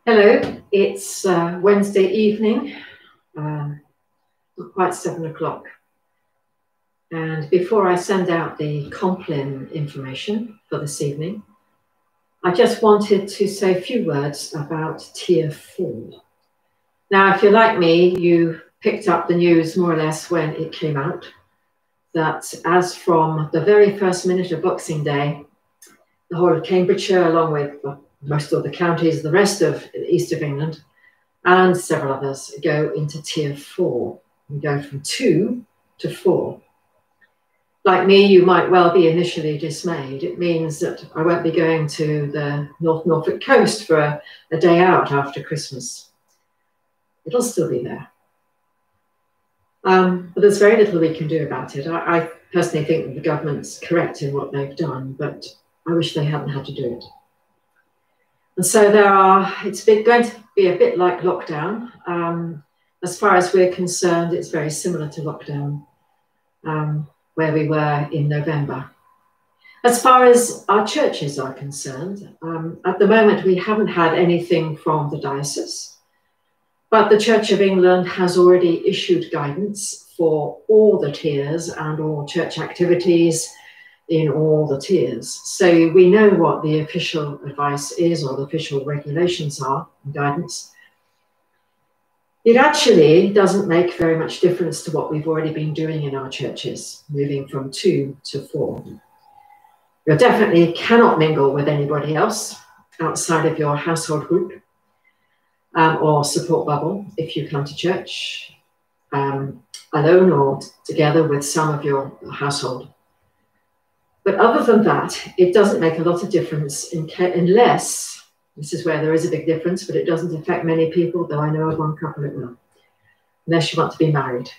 Hello, it's Wednesday evening, not quite 7 o'clock. And before I send out the Compline information for this evening, I just wanted to say a few words about Tier 4. Now, if you're like me, you picked up the news more or less when it came out, that as from the very first minute of Boxing Day, the whole of Cambridgeshire, along with most of the counties, the rest of the east of England, and several others go into Tier 4. We go from 2 to 4. Like me, you might well be initially dismayed. It means that I won't be going to the North Norfolk coast for a day out after Christmas. It'll still be there. But there's very little we can do about it. I personally think that the government's correct in what they've done, but I wish they hadn't had to do it. And so it's going to be a bit like lockdown. As far as we're concerned, it's very similar to lockdown, where we were in November. As far as our churches are concerned, at the moment we haven't had anything from the diocese, but the Church of England has already issued guidance for all the tiers and all church activities in all the tiers. So we know what the official advice is, or the official regulations are and guidance. It actually doesn't make very much difference to what we've already been doing in our churches, moving from 2 to 4. You definitely cannot mingle with anybody else outside of your household group or support bubble if you come to church alone or together with some of your household. But other than that, it doesn't make a lot of difference unless, this is where there is a big difference, but it doesn't affect many people, though I know of one couple it will, unless you want to be married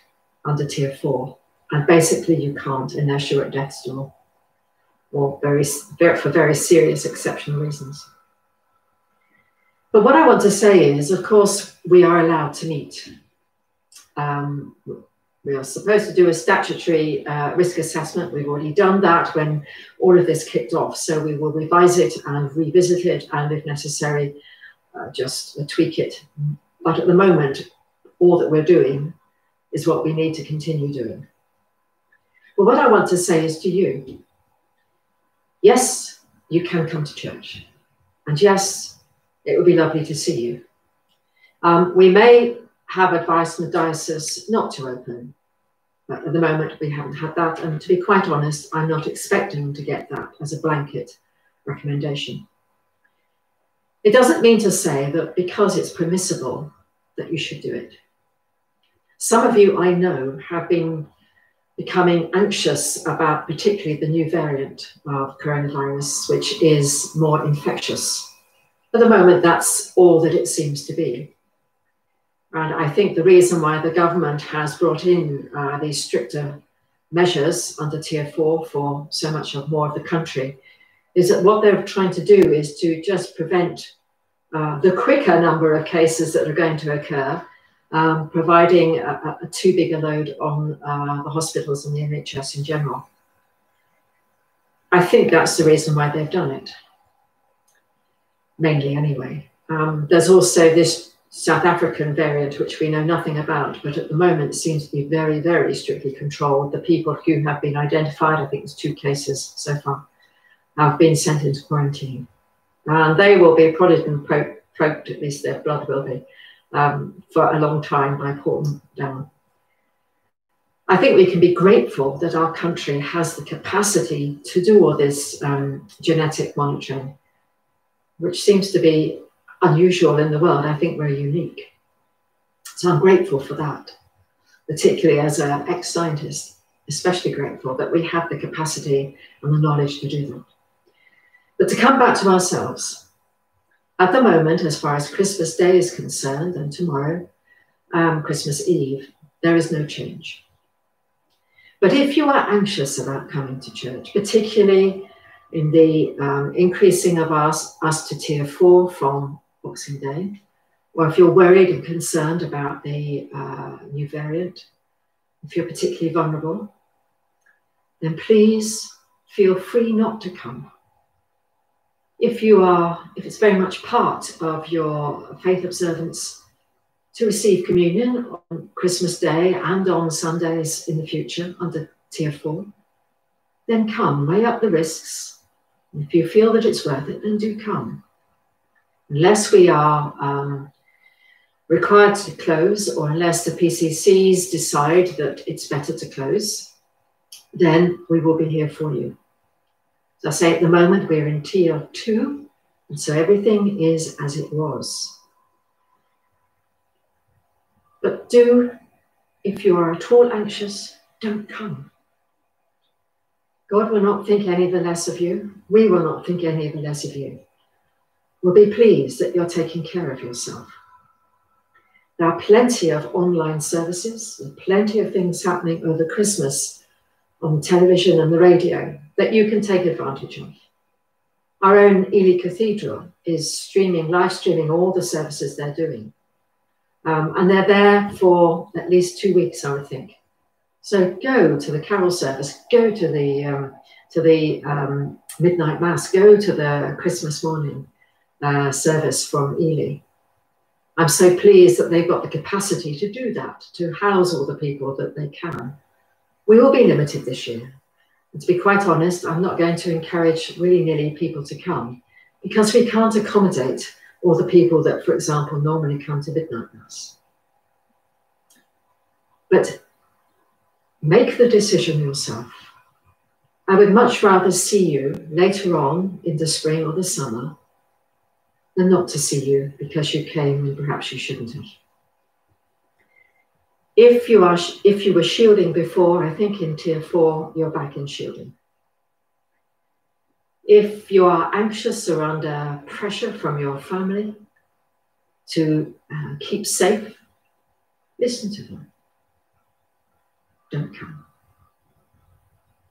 under Tier 4. And basically you can't unless you're at death's door, or for very serious exceptional reasons. But what I want to say is, of course, we are allowed to meet. We are supposed to do a statutory risk assessment. We've already done that when all of this kicked off. So we will revise it and revisit it, and if necessary, just tweak it. But at the moment, all that we're doing is what we need to continue doing. But what I want to say is to you, yes, you can come to church. And yes, it would be lovely to see you. We may have advice from the diocese not to open. But at the moment, we haven't had that. And to be quite honest, I'm not expecting to get that as a blanket recommendation. It doesn't mean to say that because it's permissible that you should do it. Some of you I know have been becoming anxious about particularly the new variant of coronavirus, which is more infectious. At the moment, that's all that it seems to be. And I think the reason why the government has brought in these stricter measures under Tier 4 for so much more of the country is that what they're trying to do is to just prevent the quicker number of cases that are going to occur, providing a too big a load on the hospitals and the NHS in general. I think that's the reason why they've done it, mainly anyway. There's also this South African variant, which we know nothing about, but at the moment seems to be very, very strictly controlled. The people who have been identified, I think there's 2 cases so far, have been sent into quarantine. And they will be prodded and poked, at least their blood will be, for a long time by putting down. I think we can be grateful that our country has the capacity to do all this genetic monitoring, which seems to be unusual in the world. I think we're unique. So I'm grateful for that, particularly as an ex-scientist, especially grateful that we have the capacity and the knowledge to do that. But to come back to ourselves, at the moment, as far as Christmas Day is concerned, and tomorrow, Christmas Eve, there is no change. But if you are anxious about coming to church, particularly in the increasing of us to Tier 4 from Boxing Day, or if you're worried and concerned about the new variant, if you're particularly vulnerable, then please feel free not to come. If it's very much part of your faith observance to receive communion on Christmas Day and on Sundays in the future under Tier 4, then come, weigh up the risks. If you feel that it's worth it, then do come. Unless we are required to close, or unless the PCCs decide that it's better to close, then we will be here for you. As I say, at the moment, we're in Tier 2, and so everything is as it was. But if you are at all anxious, don't come. God will not think any the less of you. We will not think any the less of you. We'll be pleased that you're taking care of yourself. There are plenty of online services and plenty of things happening over Christmas on television and the radio that you can take advantage of. Our own Ely Cathedral is live streaming all the services they're doing. And they're there for at least 2 weeks, I would think. So go to the carol service, go to the midnight mass, go to the Christmas morning service from Ely. I'm so pleased that they've got the capacity to do that, to house all the people that they can. We will be limited this year. And to be quite honest, I'm not going to encourage willy-nilly people to come because we can't accommodate all the people that, for example, normally come to midnight mass. But make the decision yourself. I would much rather see you later on in the spring or the summer than not to see you because you came and perhaps you shouldn't have. If you were shielding before, I think in Tier 4, you're back in shielding. If you are anxious or under pressure from your family to keep safe, listen to them. Don't come.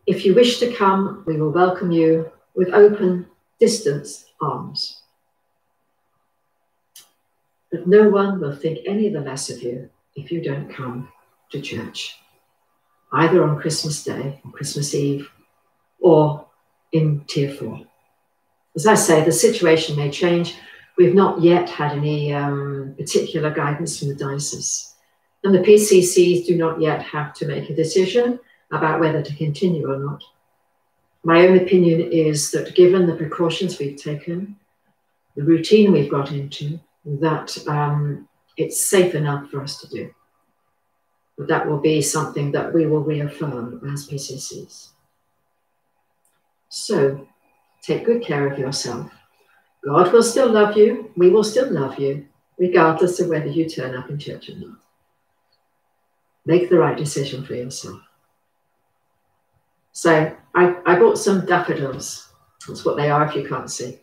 If you wish to come, we will welcome you with open, distanced arms. But no one will think any the less of you if you don't come to church, either on Christmas Day, or Christmas Eve, or in Tier 4. As I say, the situation may change. We've not yet had any particular guidance from the diocese. And the PCCs do not yet have to make a decision about whether to continue or not. My own opinion is that given the precautions we've taken, the routine we've got into, that it's safe enough for us to do. But that will be something that we will reaffirm as PCCs. So take good care of yourself. God will still love you. We will still love you, regardless of whether you turn up in church or not. Make the right decision for yourself. So I bought some daffodils. That's what they are if you can't see.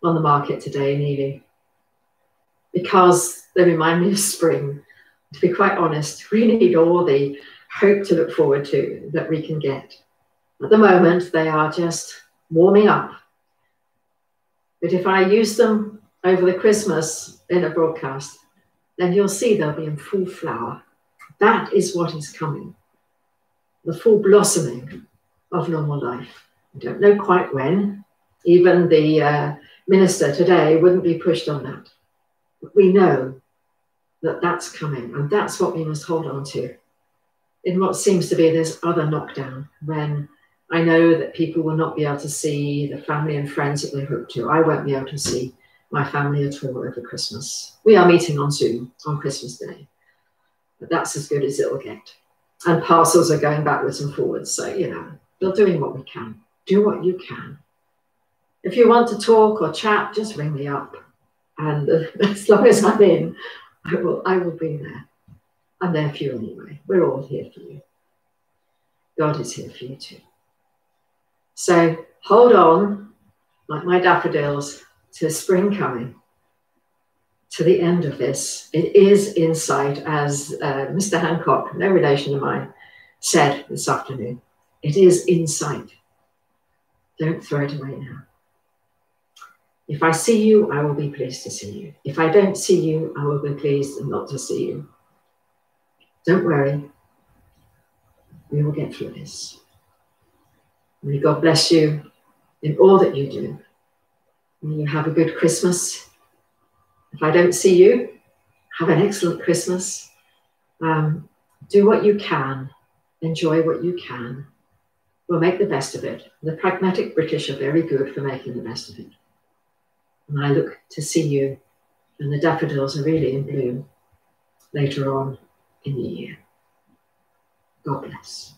On the market today in Ely. Because they remind me of spring. To be quite honest, we need all the hope to look forward to that we can get. At the moment, they are just warming up. But if I use them over the Christmas in a broadcast, then you'll see they'll be in full flower. That is what is coming. The full blossoming of normal life. I don't know quite when. Even the minister today wouldn't be pushed on that. But we know that that's coming, and that's what we must hold on to. In what seems to be this other knockdown, when I know that people will not be able to see the family and friends that they hope to. I won't be able to see my family at all over Christmas. We are meeting on Zoom on Christmas Day, but that's as good as it'll get. And parcels are going backwards and forwards, so, you know, we're doing what we can. Do what you can. If you want to talk or chat, just ring me up. And as long as I'm in, I will be there. I'm there for you anyway. We're all here for you. God is here for you too. So hold on, like my daffodils, to spring coming, to the end of this. It is in sight, as Mr. Hancock, no relation of mine, said this afternoon. It is in sight. Don't throw it away now. If I see you, I will be pleased to see you. If I don't see you, I will be pleased not to see you. Don't worry. We will get through this. May God bless you in all that you do. You have a good Christmas. If I don't see you, have an excellent Christmas. Do what you can. Enjoy what you can. We'll make the best of it. The pragmatic British are very good for making the best of it. And I look to see you when the daffodils are really in bloom later on in the year. God bless.